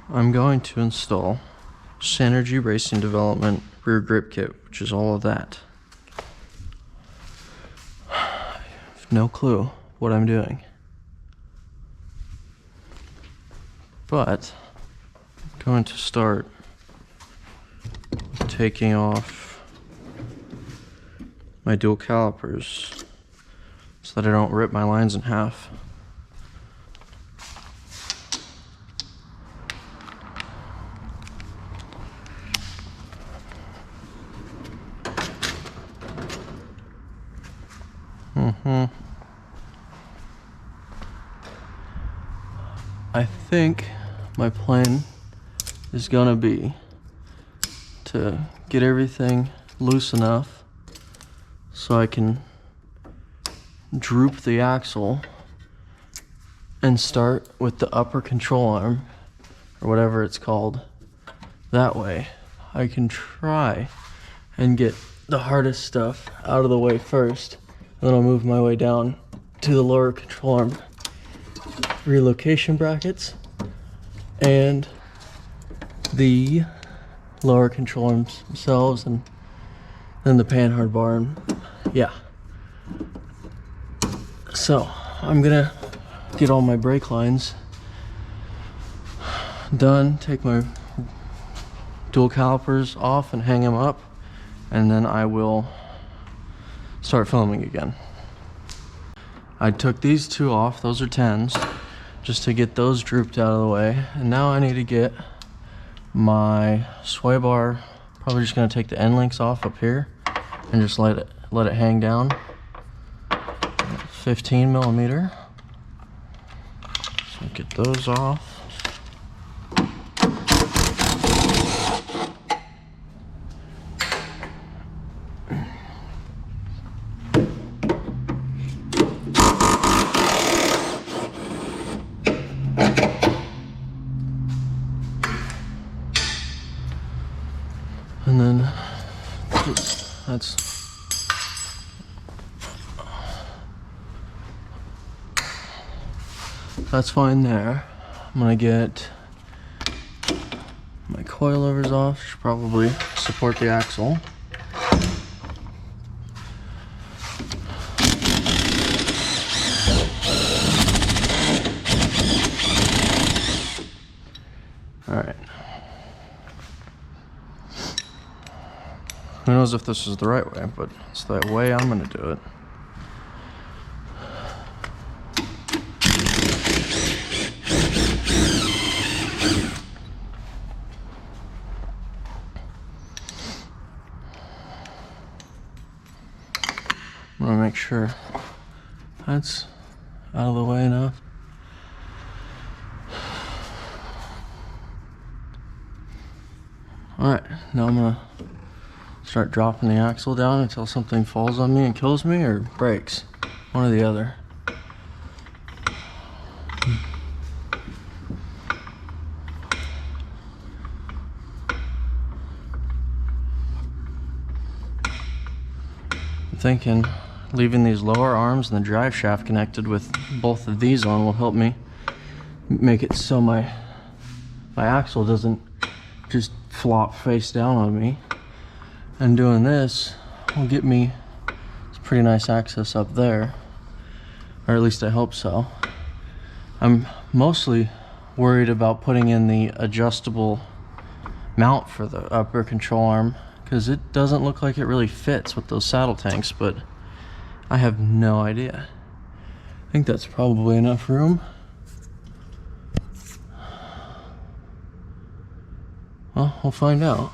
I'm going to install Synergy Racing Development rear grip kit, which is all of that. I have no clue what I'm doing, but I'm going to start taking off my dual calipers so that I don't rip my lines in half. I think my plan is gonna be to get everything loose enough so I can droop the axle and start with the upper control arm, or whatever it's called. That way I can try and get the hardest stuff out of the way first, and then I'll move my way down to the lower control arm relocation brackets and the lower control arms themselves, and then the panhard bar. And yeah, so I'm gonna get all my brake lines done, take my dual calipers off and hang them up, and then I will start filming again. I took these two off, those are 10s, just to get those drooped out of the way. And now I need to get my sway bar, probably just gonna take the end links off up here and just let it hang down. 15 millimeter. So get those off. And then that's fine there. I'm gonna get my coilovers off, should probably support the axle. All right. Who knows if this is the right way, but it's the way I'm gonna do it. I'm gonna make sure that's out of the way enough. All right, now I'm gonna start dropping the axle down until something falls on me and kills me, or breaks. One or the other. I'm thinking leaving these lower arms and the drive shaft connected with both of these on will help me make it so my axle doesn't just flop face down on me. And doing this will get me some pretty nice access up there, or at least I hope so. I'm mostly worried about putting in the adjustable mount for the upper control arm, because it doesn't look like it really fits with those saddle tanks, but I have no idea. I think that's probably enough room. Well, we'll find out.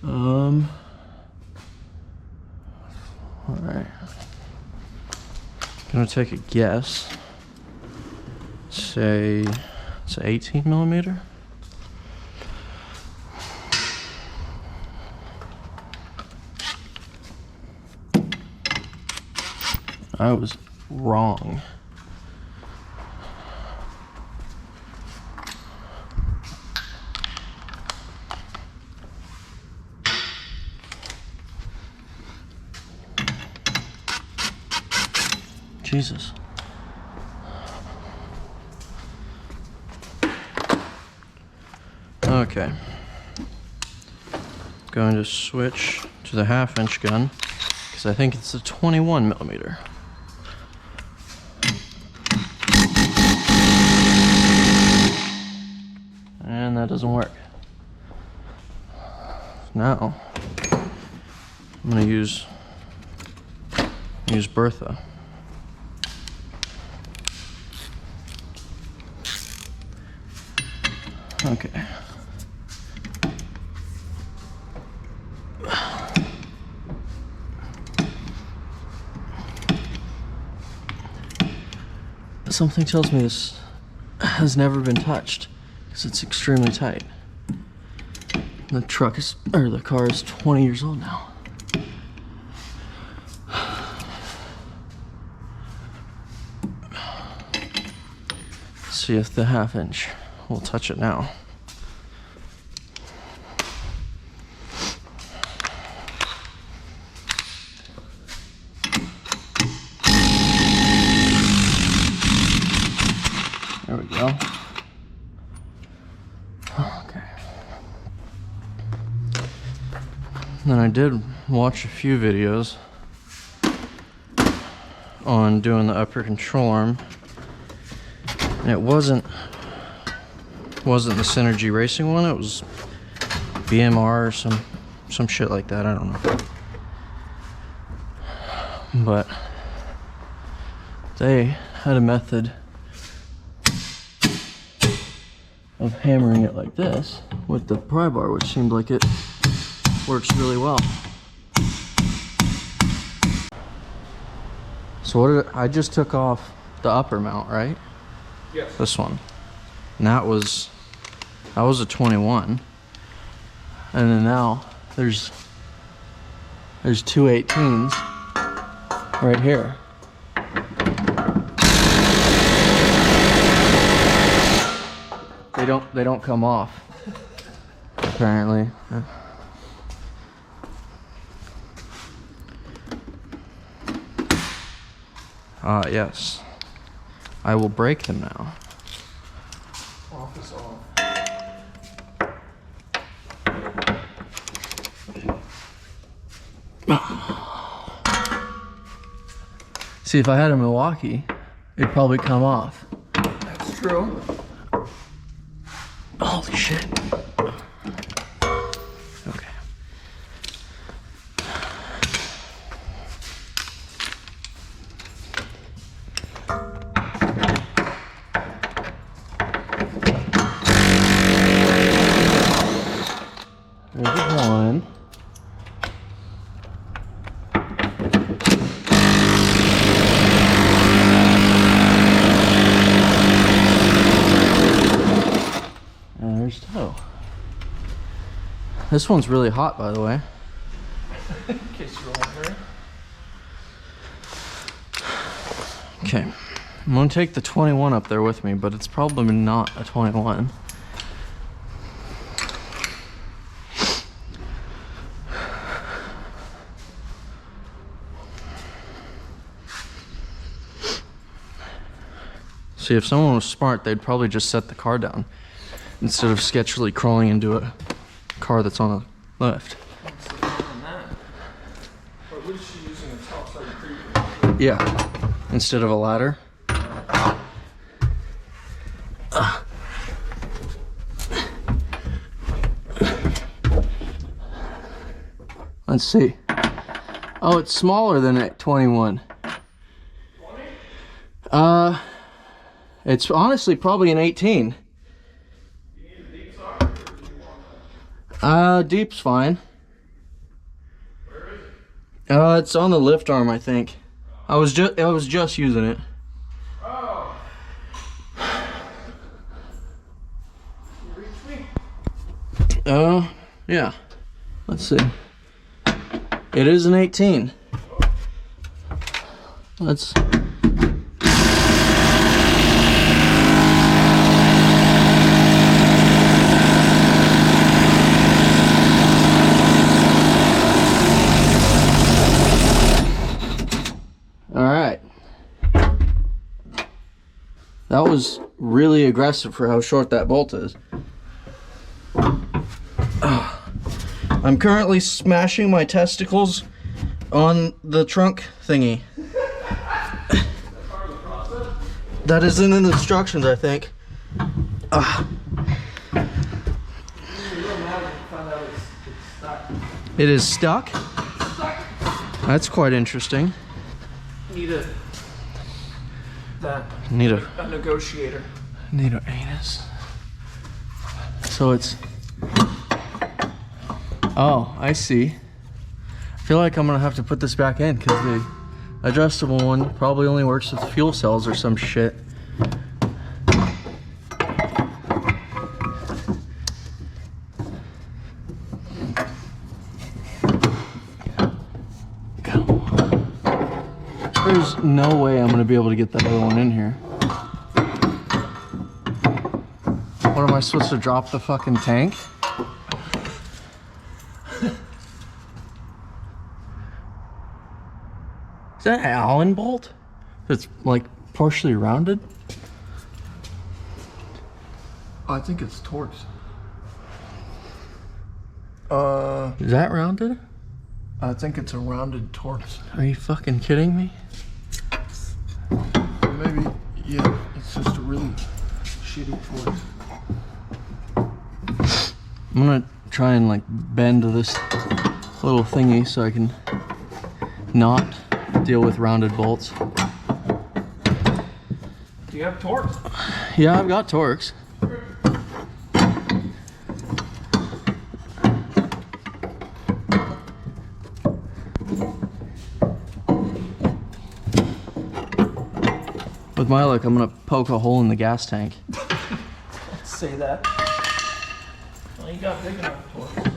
All right. Gonna take a guess. Say it's 18 millimeter. I was wrong. Jesus. Okay. Going to switch to the 1/2 inch gun because I think it's a 21 millimeter. And that doesn't work. Now I'm gonna use Bertha. Okay. Something tells me this has never been touched because it's extremely tight. The car is 20 years old now. Let's see if the 1/2 inch will touch it now. There we go. Okay. Then I did watch a few videos on doing the upper control arm, and it wasn't the Synergy Racing one. It was BMR or some shit like that. I don't know. But they had a method of hammering it like this with the pry bar, which seemed like it works really well. So I just took off the upper mount, right? Yes. This one. And that was a 21. And then now there's 2 18s right here. They don't come off, apparently. Yes. I will break them now. Off is off. See, if I had a Milwaukee, it'd probably come off. That's true. Holy shit. Okay. There's one. And there's two. This one's really hot, by the way. In case you're wondering. Okay. I'm gonna take the 21 up there with me, but it's probably not a 21. See, if someone was smart, they'd probably just set the car down instead of sketchily crawling into a car that's on a lift. What's the point on that? Or was she using a topside creeper? Yeah, instead of a ladder. Let's see. Oh, it's smaller than a 21. 20? It's honestly probably an 18. You need a deep socket, or do you want that? Deep's fine. Where is it? It's on the lift arm, I think. I was just using it. Oh! Can you reach me? Yeah. Let's see. It is an 18. Let's... Alright. That was really aggressive for how short that bolt is. I'm currently smashing my testicles on the trunk thingy. That is in the instructions, I think. It is stuck? That's quite interesting. Need a negotiator. Need an anus. So it's... Oh, I see. I feel like I'm gonna have to put this back in because the adjustable one probably only works with fuel cells or some shit. There's no way I'm gonna be able to get that other one in here. What, am I supposed to drop the fucking tank? Is that an Allen bolt? That's like partially rounded? I think it's Torx. Is that rounded? I think it's a rounded Torx. Are you fucking kidding me? Maybe, yeah, it's just a really shitty Torx. I'm gonna try and like bend this little thingy so I can not deal with rounded bolts. Do you have Torx? Yeah, I've got Torx. With my luck, I'm gonna poke a hole in the gas tank. Say that. Well, you got big enough Torx.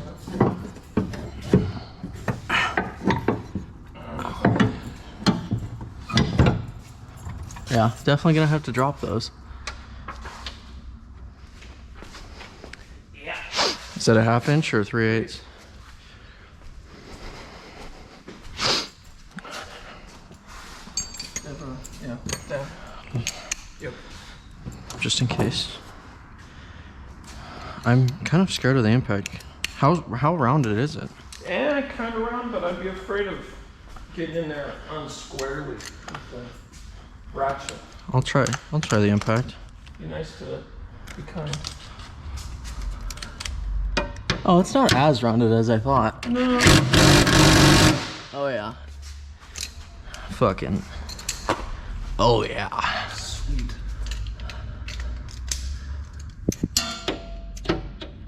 Yeah, definitely gonna have to drop those. Yeah. Is that a 1/2 inch or 3/8? Yeah, down. Yep. Just in case. I'm kind of scared of the impact. How rounded is it? Yeah, kind of round, but I'd be afraid of getting in there unsquarely with the ratchet. I'll try the impact. Be nice to be kind. Oh, it's not as rounded as I thought. No. Oh yeah. Fucking. Oh yeah. Sweet.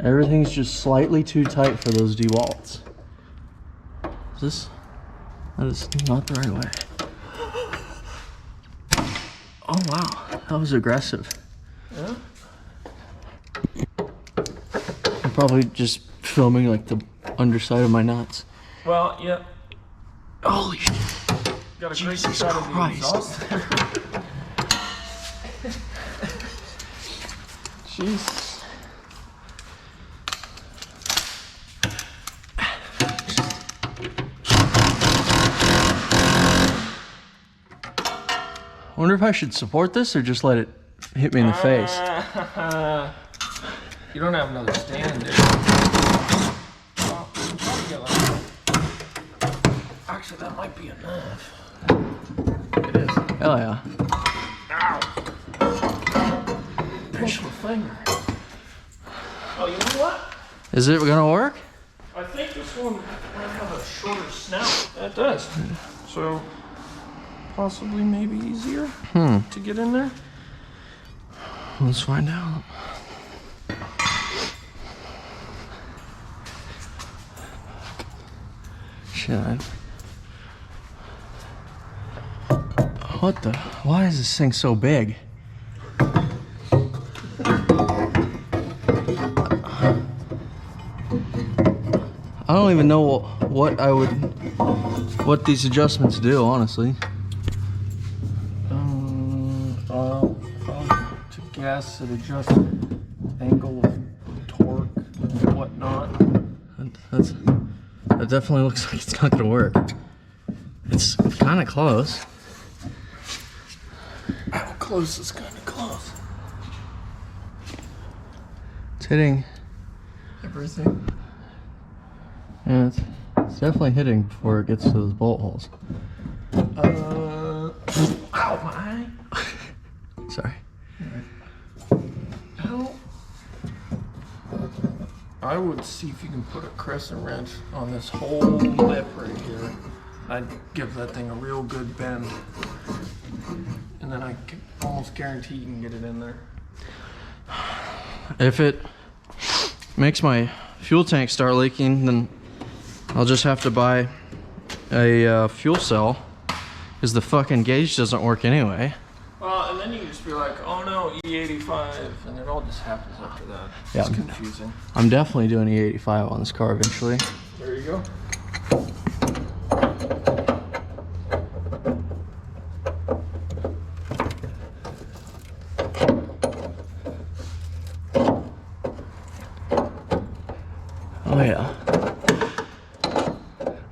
Everything's just slightly too tight for those DeWalt's. That is not the right way. Oh wow, that was aggressive. Yeah. I'm probably just filming like the underside of my nuts. Well, yeah. Holy shit. Got a great Jesus shot of the Christ. exhaust there. Jesus. I wonder if I should support this or just let it hit me in the face. You don't have another stand, dude. Well, you can probably get like... Actually, that might be enough. It is. Hell yeah. Ow! Pinch my finger. Oh, you know what? Is it gonna work? I think this one might have a shorter snout. That does. So, possibly maybe easier to get in there. Let's find out. Shit. What the? Why is this thing so big? I don't even know what these adjustments do, honestly. To gas, it adjusts angle of torque and whatnot. That definitely looks like it's not gonna work. It's kind of close. How close is kind of close? It's hitting. Everything. Yeah, it's definitely hitting before it gets to those bolt holes. Ow, my eye. Sorry. How? I would see if you can put a crescent wrench on this whole lip right here. I'd give that thing a real good bend. And then I can almost guarantee you can get it in there. If it makes my fuel tank start leaking, then I'll just have to buy a fuel cell, because the fucking gauge doesn't work anyway. Well, and then you just be like, oh no, E85, and it all just happens after that. Yeah, It's confusing. I'm definitely doing E85 on this car eventually. There you go. Oh yeah.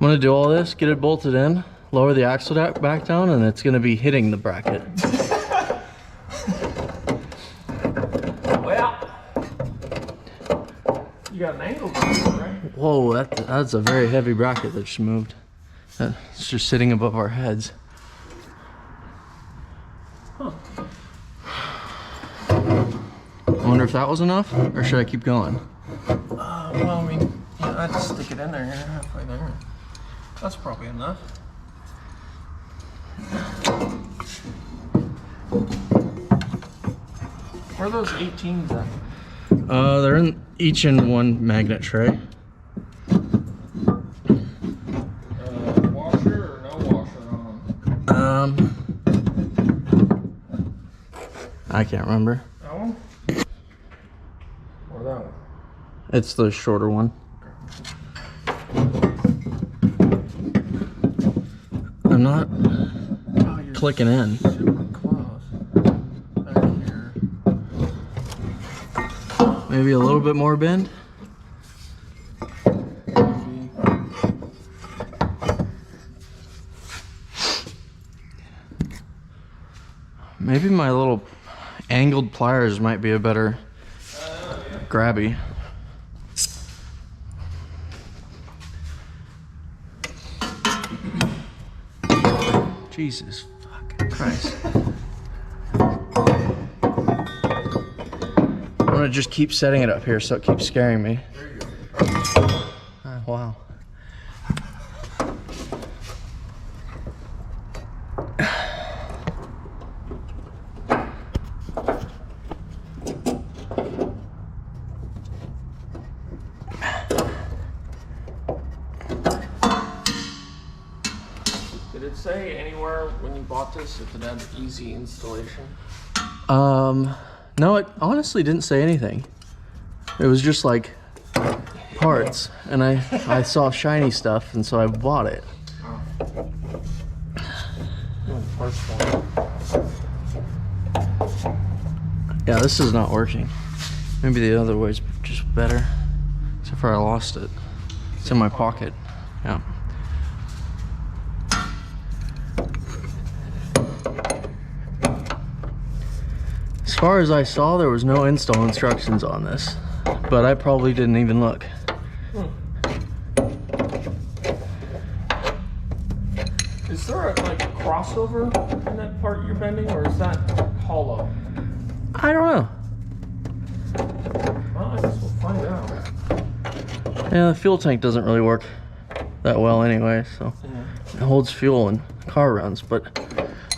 I'm gonna do all this, get it bolted in, lower the axle back down, and it's gonna be hitting the bracket. Well, you got an angle going, right? Whoa, that's a very heavy bracket that just moved. It's just sitting above our heads. Huh. I wonder if that was enough, or should I keep going? Well, I mean, yeah, I'd just stick it in there, here, halfway there. That's probably enough. Where are those 18s at? They're each in one magnet tray. Washer or no washer on them? I can't remember. That one? Or that one? It's the shorter one. I'm not clicking in. Super close. Back here. Maybe a little bit more bend. Maybe. Maybe my little angled pliers might be a better grabby. Jesus fucking Christ. I'm gonna just keep setting it up here so it keeps scaring me. There you go. Wow. Did it say anywhere when you bought this if it had easy installation? No, it honestly didn't say anything. It was just like parts, and I saw shiny stuff, and so I bought it. Yeah, this is not working. Maybe the other way's just better. Except for I lost it. It's in my pocket. Yeah. As far as I saw, there was no install instructions on this, but I probably didn't even look. Is there like a crossover in that part you're bending, or is that hollow? I don't know. Well, I guess we'll find out. Yeah, the fuel tank doesn't really work that well anyway, so it holds fuel when the car runs, but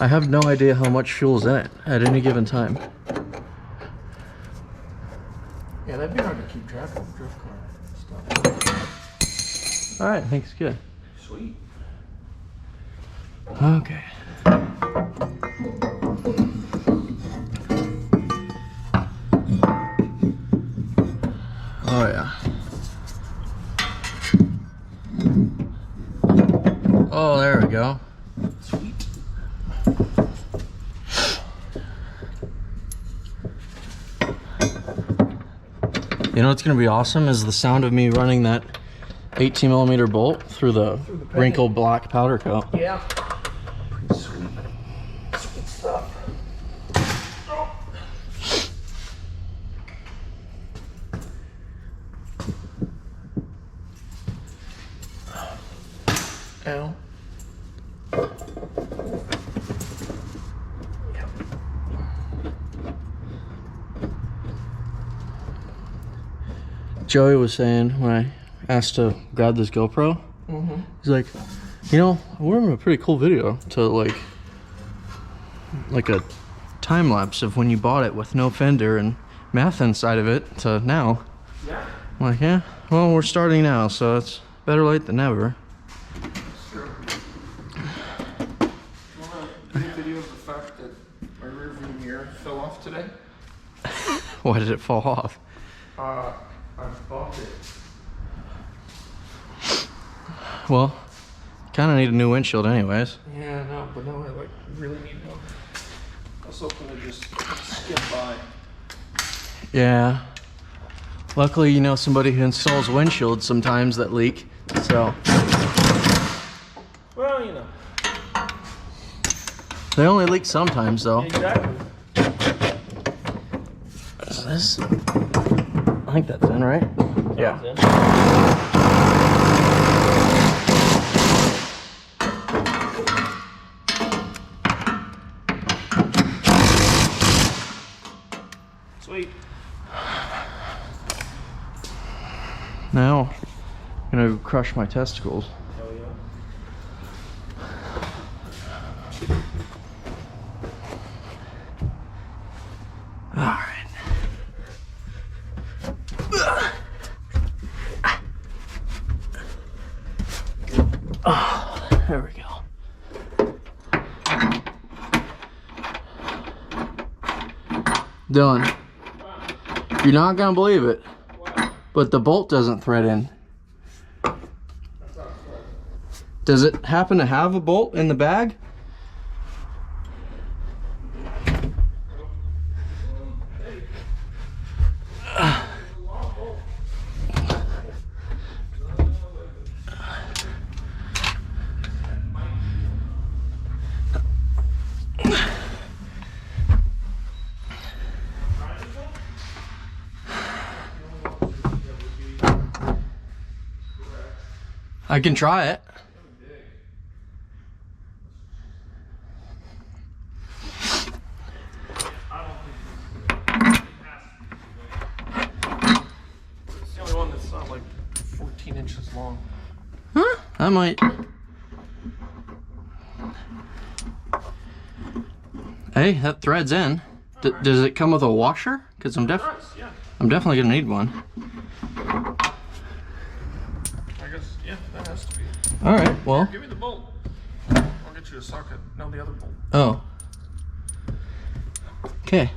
I have no idea how much fuel's in it at any given time. Yeah, that'd be hard to keep track of drift car stuff. All right, I think it's good. Sweet. Okay. Oh yeah. Oh, there we go. Sweet. You know what's gonna be awesome is the sound of me running that 18mm bolt through the wrinkled black powder coat. Yeah. Pretty sweet. Sweet stuff. Oh. Ow. Joey was saying when I asked to grab this GoPro, he's like, you know, we're in a pretty cool video to like a time lapse of when you bought it with no fender and math inside of it to now. Yeah. I'm like, yeah, well, we're starting now, so it's better late than never. Sure. You want to do a video of the fact that my rear view mirror fell off today? Why did it fall off? I bought it. Well, kind of need a new windshield anyways. Yeah, no, but no, I like really need one. I was hoping to just skip by. Yeah. Luckily, you know somebody who installs windshields sometimes that leak, so. Well, you know. They only leak sometimes though. Exactly. Is this? I think that's in, right? Yeah. Sweet. Now, I'm gonna crush my testicles. Hell yeah. All right. Oh, there we go. Dylan, you're not gonna believe it, but the bolt doesn't thread in. Does it happen to have a bolt in the bag? I can try it. It's the only one that's not like 14 inches long. Huh? I might. Hey, that thread's in. Does it come with a washer? Because I'm definitely gonna need one. I guess, yeah, that has to be. All right. Well. Give me the bolt. I'll get you a socket. No, the other bolt. Oh. Okay.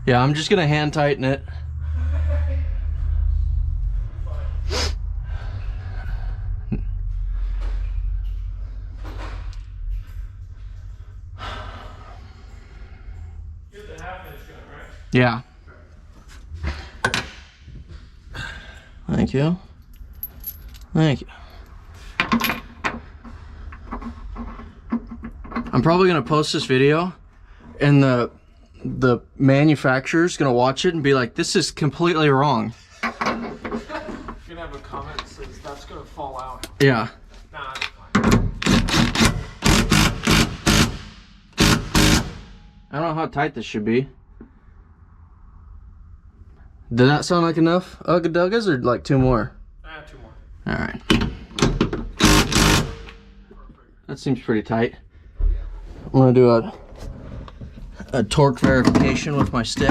Yeah, I'm just gonna hand tighten it. Yeah. Thank you. Thank you. I'm probably gonna post this video and the manufacturer's gonna watch it and be like, this is completely wrong. You're gonna have a comment that says that's gonna fall out. Yeah. Nah, it's fine. I don't know how tight this should be. Did that sound like enough Ugga Duggas or like two more? Two more. Alright. That seems pretty tight. I'm gonna do a torque verification with my stick.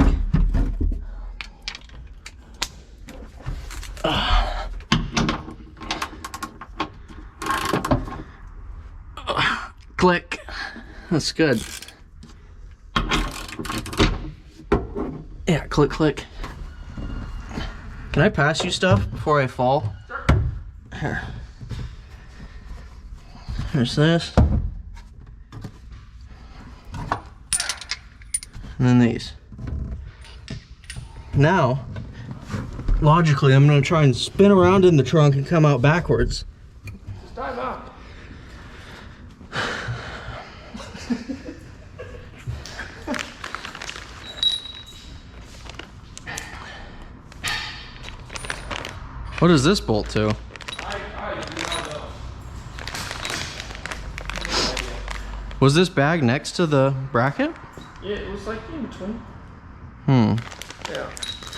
Click. That's good. Yeah, click, click. Can I pass you stuff before I fall? Sure. Here. Here's this. And then these. Now, logically, I'm gonna try and spin around in the trunk and come out backwards. Just dive out. What is this bolt to? Was this bag next to the bracket? Yeah, it was like in between. Hmm. Yeah,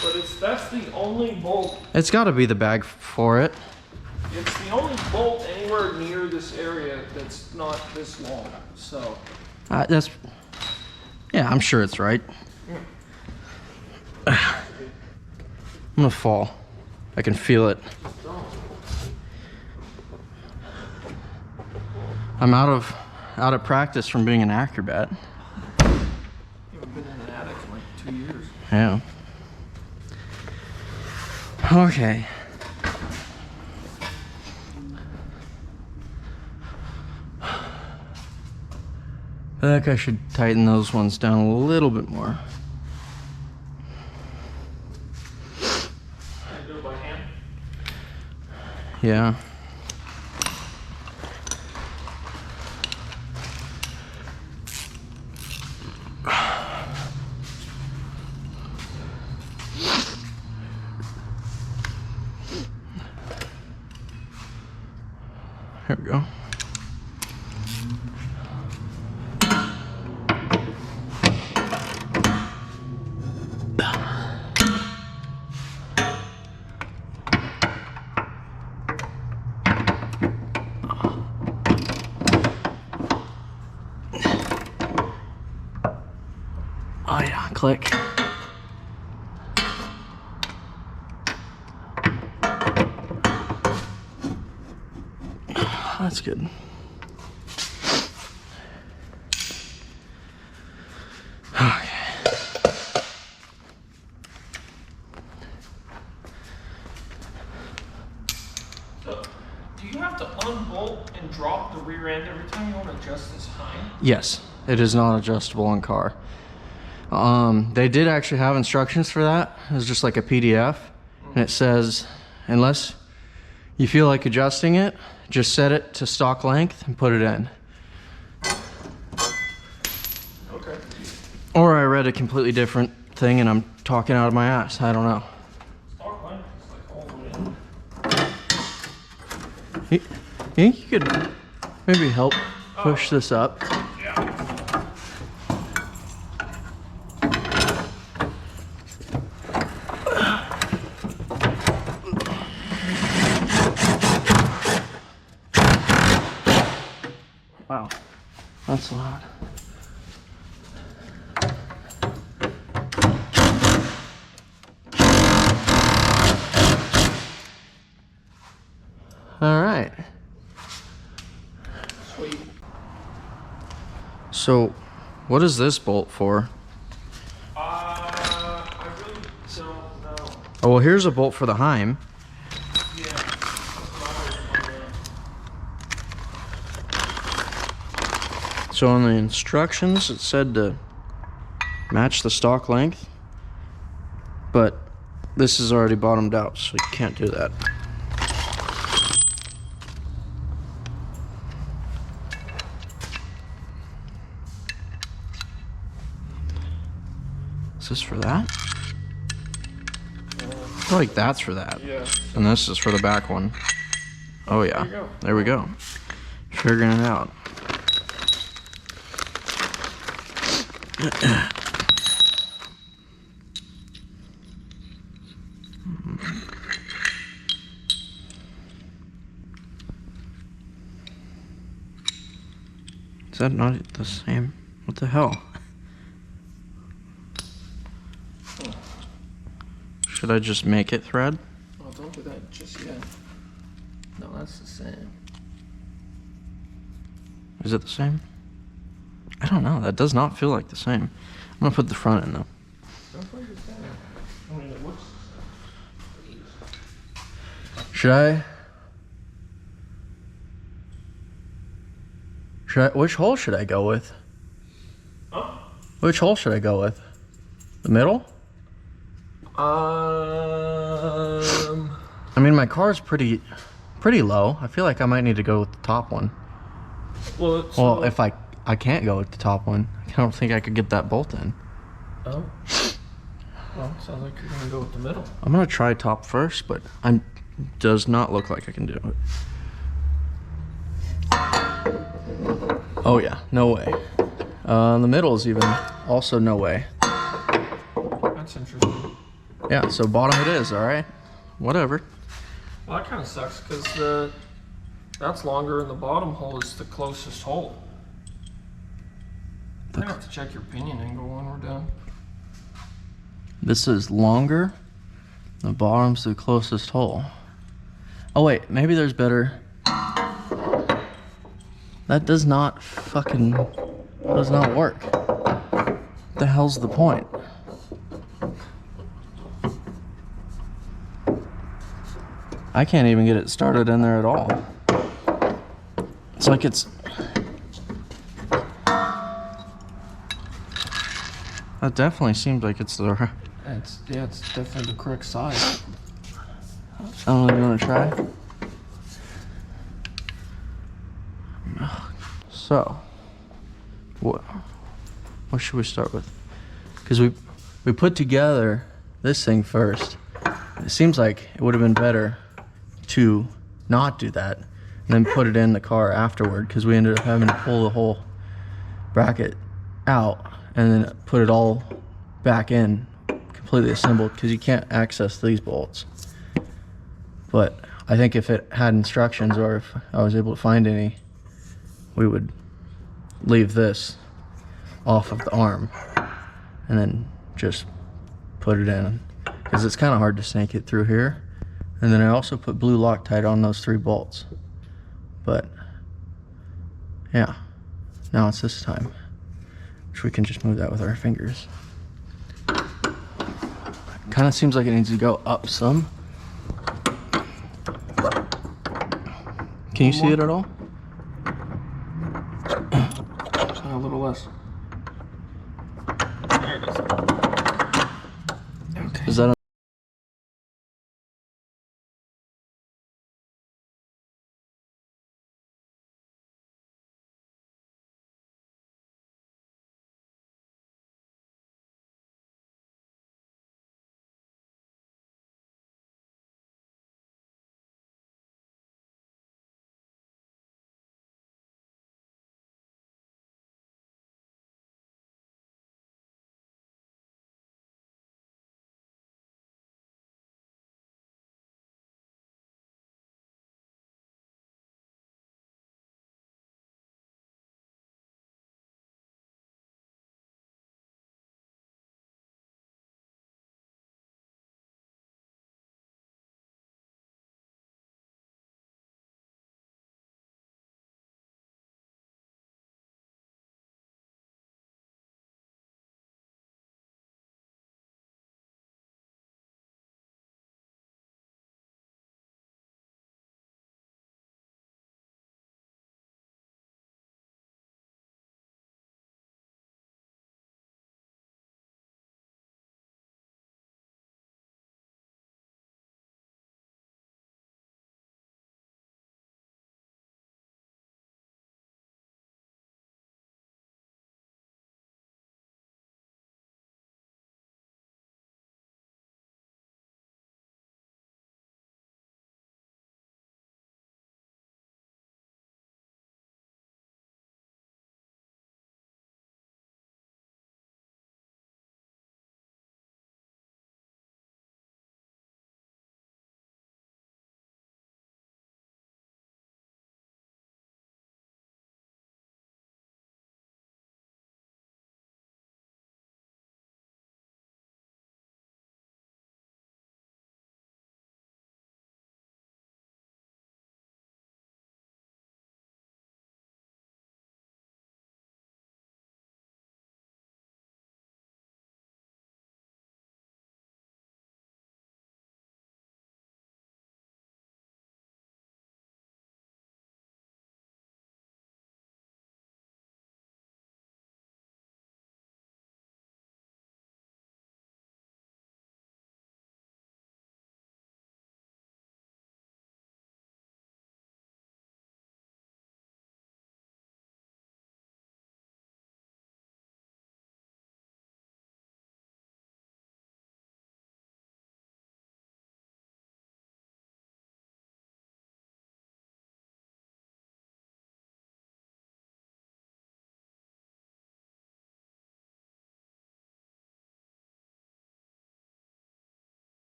but that's the only bolt. It's got to be the bag for it. It's the only bolt anywhere near this area that's not this long. So. That's. Yeah, I'm sure it's right. I'm gonna fall. I can feel it. I'm out of practice from being an acrobat. You haven't been in an attic in like 2 years. Yeah. Okay. I think I should tighten those ones down a little bit more. Can I do it by hand? Yeah. Here we go. Oh yeah, click. That's good. Okay. So, do you have to unbolt and drop the rear end every time you want to adjust this height? Yes, it is not adjustable on car. They did actually have instructions for that. It's just like a PDF, and it says, unless you feel like adjusting it, just set it to stock length and put it in. Okay. Or I read a completely different thing and I'm talking out of my ass. I don't know. Stock length is like all the way in. You think you could maybe help push this up? Yeah. Wow, that's loud. All right. Sweet. So, what is this bolt for? I really don't know. Oh, well, here's a bolt for the Heim. Yeah. That's what I was So on the instructions, it said to match the stock length, but this is already bottomed out, so you can't do that. Is this for that? I feel like that's for that. Yeah. And this is for the back one. Oh yeah. There you go. There we go. Figuring it out. Is that not the same? What the hell? Should I just make it thread? Oh, don't do that just yet. No, that's the same. Is it the same? I don't know. That does not feel like the same. I'm gonna put the front in though. Don't put it down. I mean, it looks. Should I? Which hole should I go with? Huh? Which hole should I go with? The middle? I mean, my car's pretty low. I feel like I might need to go with the top one. Well, if I can't go with the top one, I don't think I could get that bolt in. Oh. Well, sounds like you're gonna go with the middle. I'm gonna try top first, but does not look like I can do it. Oh yeah, no way. The middle is even also no way. That's interesting. Yeah, so bottom it is, all right? Whatever. Well, that kind of sucks because that's longer and the bottom hole is the closest hole. I'm gonna have to check your pinion angle when we're done. This is longer. The bottom's the closest hole. Oh wait, maybe there's better. That does not work. The hell's the point? I can't even get it started in there at all. It's like it's... That definitely seems like it's the... It's definitely the correct size. I don't know if you want to try. So, what should we start with? Because we put together this thing first. It seems like it would have been better to not do that and then put it in the car afterward, because we ended up having to pull the whole bracket out and then put it all back in completely assembled, because you can't access these bolts. But I think if it had instructions, or if I was able to find any, we would leave this off of the arm and then just put it in, because it's kind of hard to snake it through here. And then I also put blue Loctite on those 3 bolts. But yeah, now it's this time, which we can just move that with our fingers. Kind of seems like it needs to go up some. Can you see it at all? A little less. There it is. Okay. Is that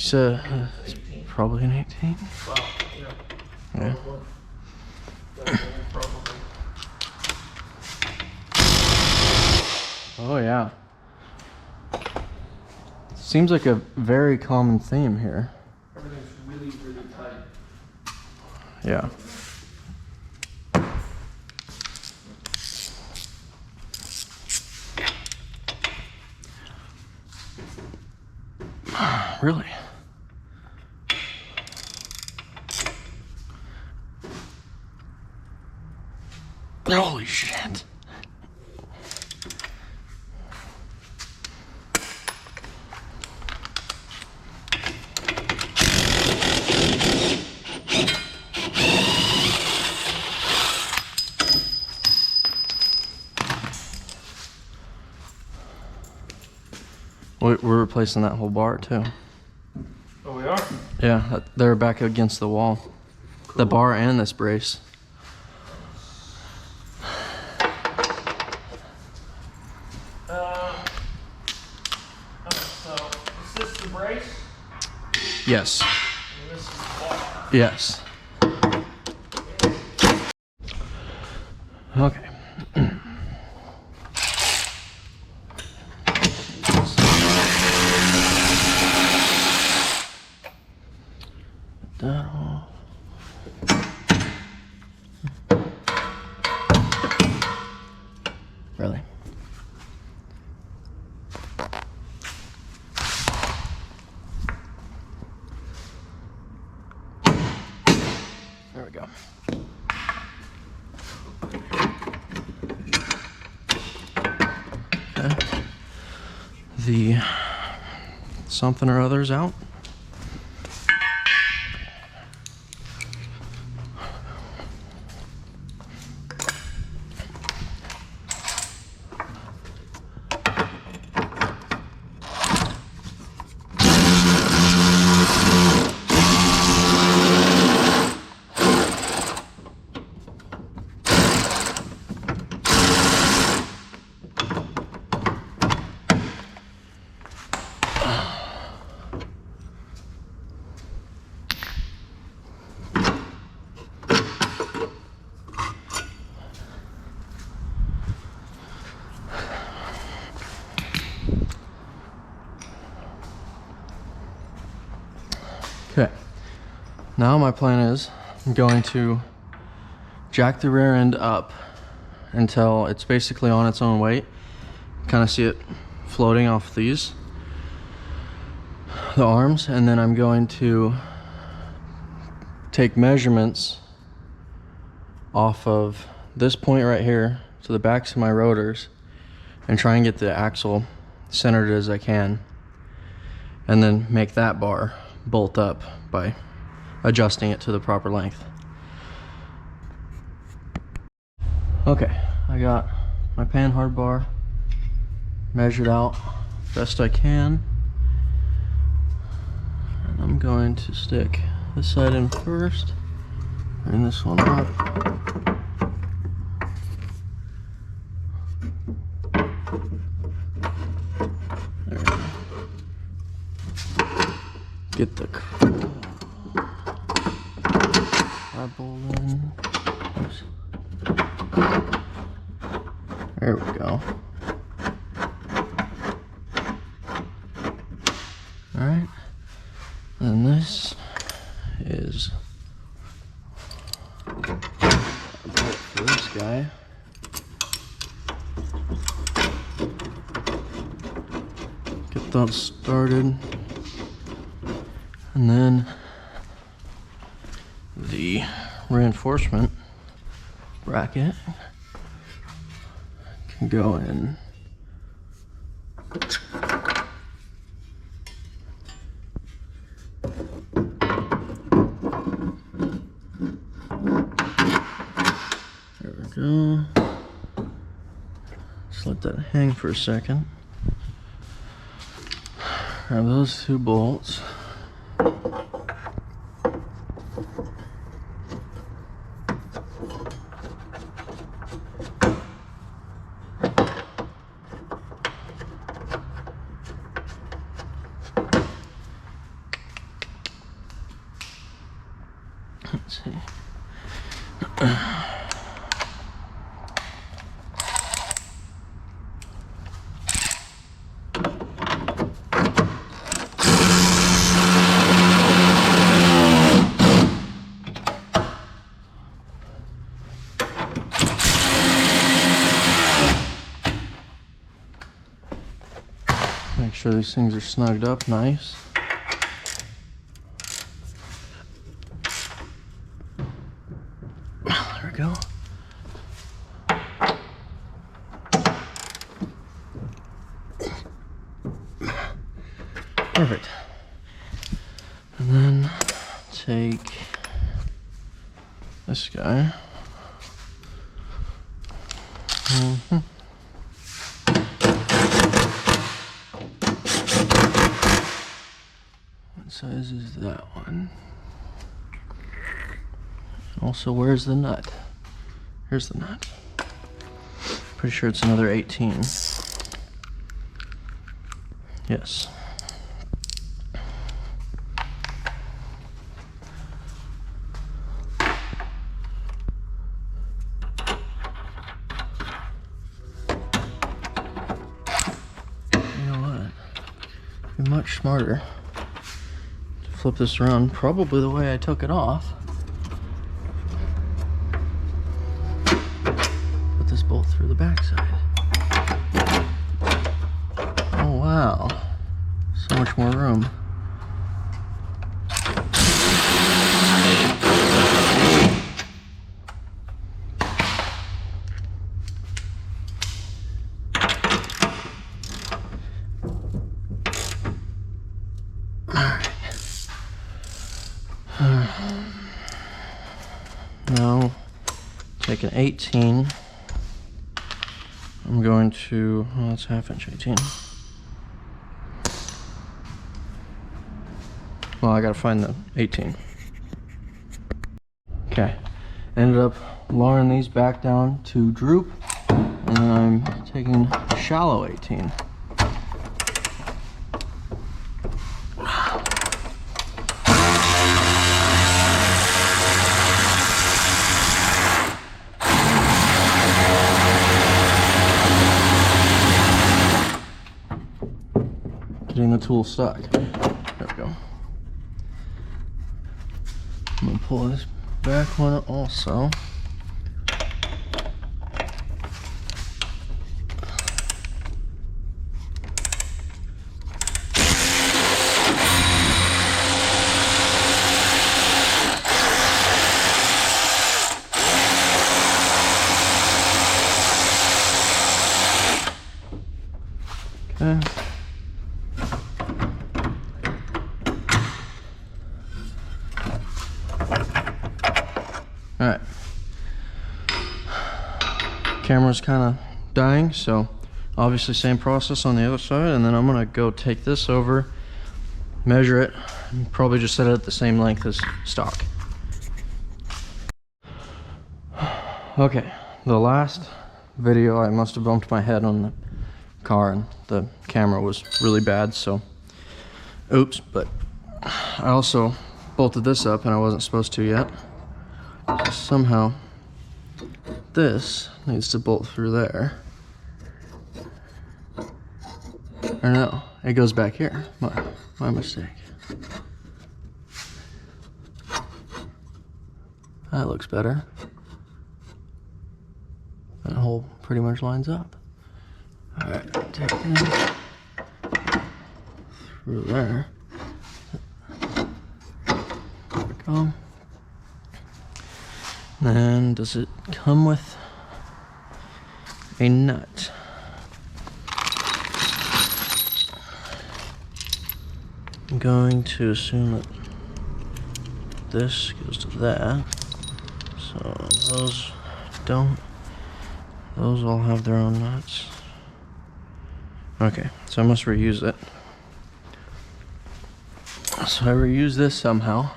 said it's probably an 18. Wow, yeah. Yeah. Probably. Definitely, probably. Oh yeah. Seems like a very common theme here. Everything's really, really tight. Yeah. Really? Holy shit. We're replacing that whole bar too. Oh, we are? Yeah, they're back against the wall. Cool. The bar and this brace. So, is this the brace? Yes. And this is the bar. Yes. Okay. That off. Really? There we go. Okay. The something or other's out. Okay, now my plan is I'm going to jack the rear end up until it's basically on its own weight. Kind of see it floating off the arms, and then I'm going to take measurements off of this point right here to the backs of my rotors and try and get the axle centered as I can, and then make that bar bolt up by adjusting it to the proper length. Okay, I got my pan hard bar measured out best I can, and I'm going to stick this side in first, bring this one up. There we go. Get the eyeball in. Oops. There we go. Alright. And this is a bolt for this guy. Get that started. And then the reinforcement bracket can go in. There we go. Just let that hang for a second. Grab those two bolts. Let's see. Make sure these things are snugged up nice. There we go. Perfect. And then take this guy. What size is that one? Also, where's the nut? Here's the nut. Pretty sure it's another 18. Yes. Be much smarter to flip this around, probably the way I took it off. Put this bolt through the backside. Oh wow, so much more room. Now, take an 18. I'm going to, well, that's ½ inch 18. Well, I gotta find the 18. Okay, ended up lowering these back down to droop, and then I'm taking shallow 18. Getting the tool stuck. There we go. I'm gonna pull this back one also. Okay. Alright, camera's kind of dying, so obviously same process on the other side, and then I'm gonna go take this over, measure it, and probably just set it at the same length as stock. Okay, the last video I must have bumped my head on the car and the camera was really bad, so oops, but I also bolted this up and I wasn't supposed to yet. So somehow this needs to bolt through there. Or no, it goes back here. My mistake. That looks better. That hole pretty much lines up. Alright, take that through there. There we go. Then, does it come with a nut? I'm going to assume that this goes to that. So those don't. Those all have their own nuts. Okay, so I must reuse it. So I reuse this somehow.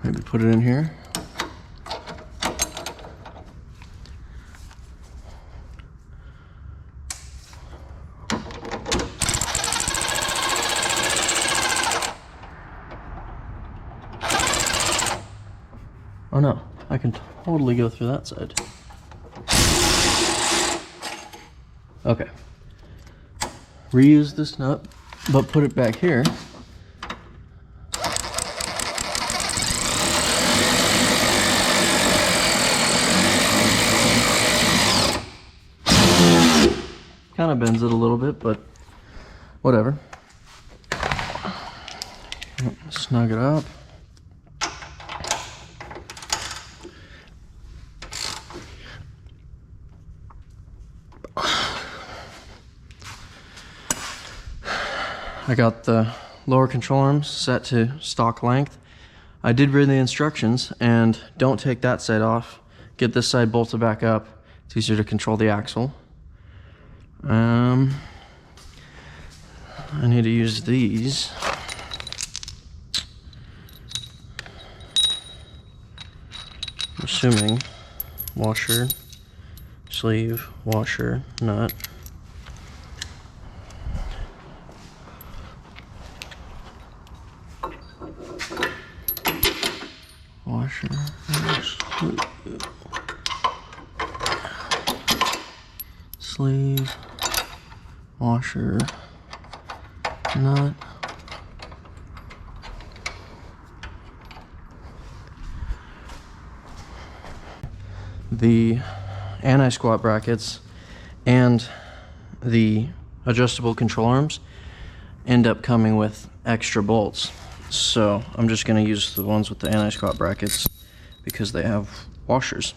Maybe put it in here. Oh no, I can totally go through that side. Okay. Reuse this nut, but put it back here. Kind of bends it a little bit, but whatever. Snug it up. I got the lower control arms set to stock length. I did read the instructions, and don't take that side off. Get this side bolted back up. It's easier to control the axle. I need to use these. I'm assuming washer, sleeve, washer, nut. Washer, sleeve, washer, nut. The anti-squat brackets and the adjustable control arms end up coming with extra bolts. So I'm just going to use the ones with the anti-squat brackets because they have washers.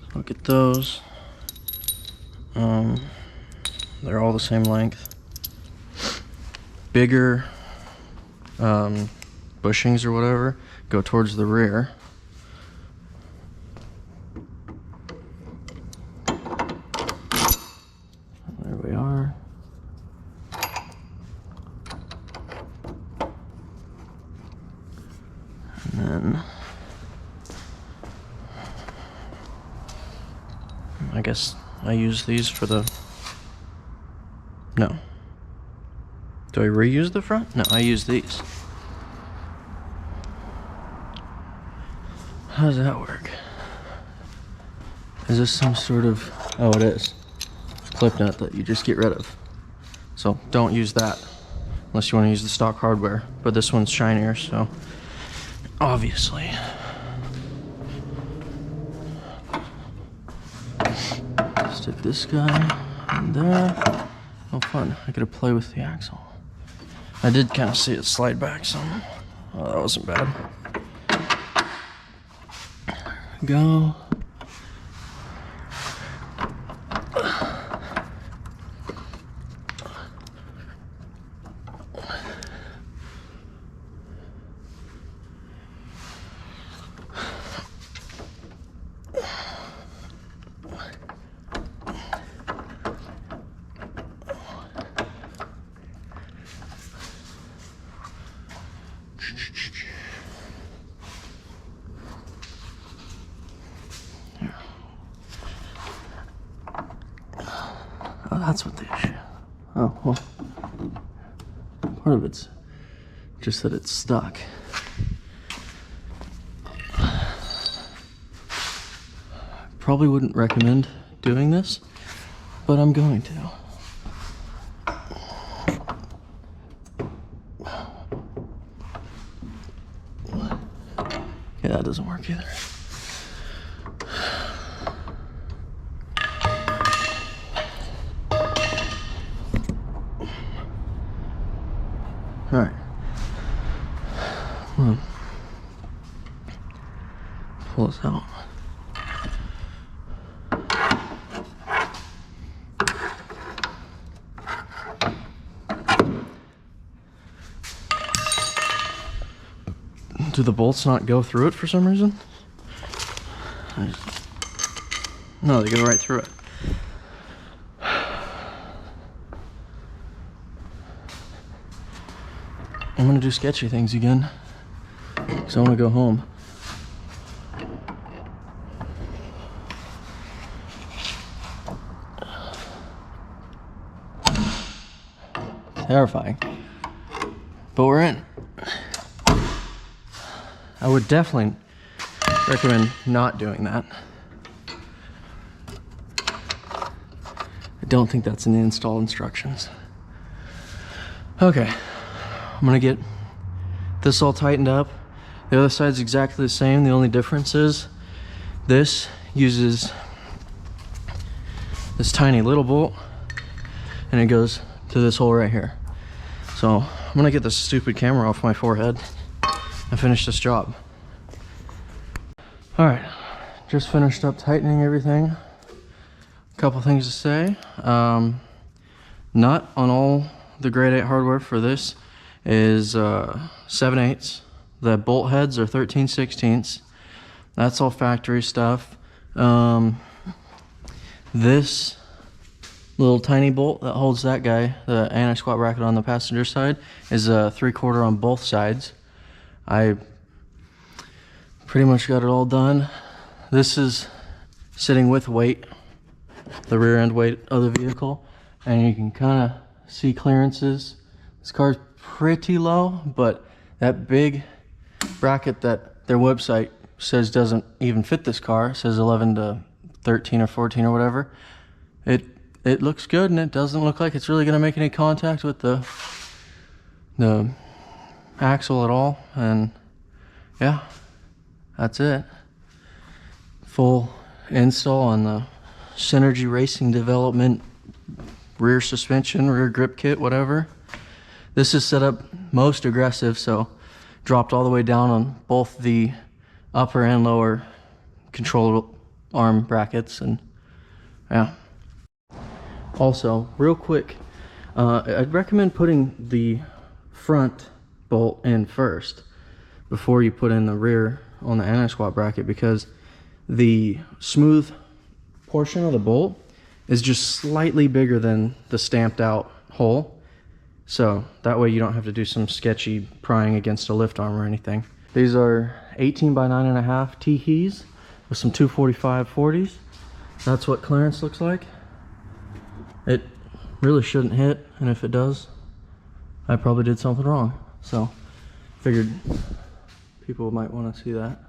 So I'll get those. They're all the same length. Bigger bushings or whatever go towards the rear. There we are. And then I guess I use these for the... No. Do I reuse the front? No, I use these. How does that work? Is this some sort of... Oh, it is. Clip nut that you just get rid of. So don't use that unless you want to use the stock hardware. But this one's shinier, so obviously. Stick this guy in there. Oh fun, I gotta play with the axle. I did kind of see it slide back some. Oh, that wasn't bad. There we go. Oh, that's what the issue. Oh, well, part of it's just that it's stuck. Probably wouldn't recommend doing this, but I'm going to. Okay, that doesn't work either. All right. Pull this out. Do the bolts not go through it for some reason? No, they go right through it. I'm gonna do sketchy things again, because I want to go home. Terrifying. But we're in. I would definitely recommend not doing that. I don't think that's in the install instructions. Okay, I'm gonna get this all tightened up. The other side's exactly the same. The only difference is this uses this tiny little bolt and it goes to this hole right here. So I'm gonna get this stupid camera off my forehead and finish this job. All right, just finished up tightening everything. A couple things to say. Nut on all the grade 8 hardware for this is 7/8. The bolt heads are 13/16. That's all factory stuff. This little tiny bolt that holds that guy, the anti-squat bracket on the passenger side, is a 3/4 on both sides. I pretty much got it all done. This is sitting with weight, the rear end weight of the vehicle, and you can kind of see clearances. This car's pretty low, but that big bracket that their website says doesn't even fit this car, it says 11 to 13 or 14 or whatever, it looks good, and it doesn't look like it's really going to make any contact with the axle at all. And yeah, that's it. Full install on the Synergy Racing Development rear suspension, rear grip kit, whatever. This is set up most aggressive, so dropped all the way down on both the upper and lower control arm brackets, and yeah. Also, real quick, I'd recommend putting the front bolt in first before you put in the rear on the anti-squat bracket, because the smooth portion of the bolt is just slightly bigger than the stamped out hole. So that way you don't have to do some sketchy prying against a lift arm or anything. These are 18 by 9.5 T-keys with some 245 40s. That's what clearance looks like. It really shouldn't hit, and if it does, I probably did something wrong. So figured people might want to see that.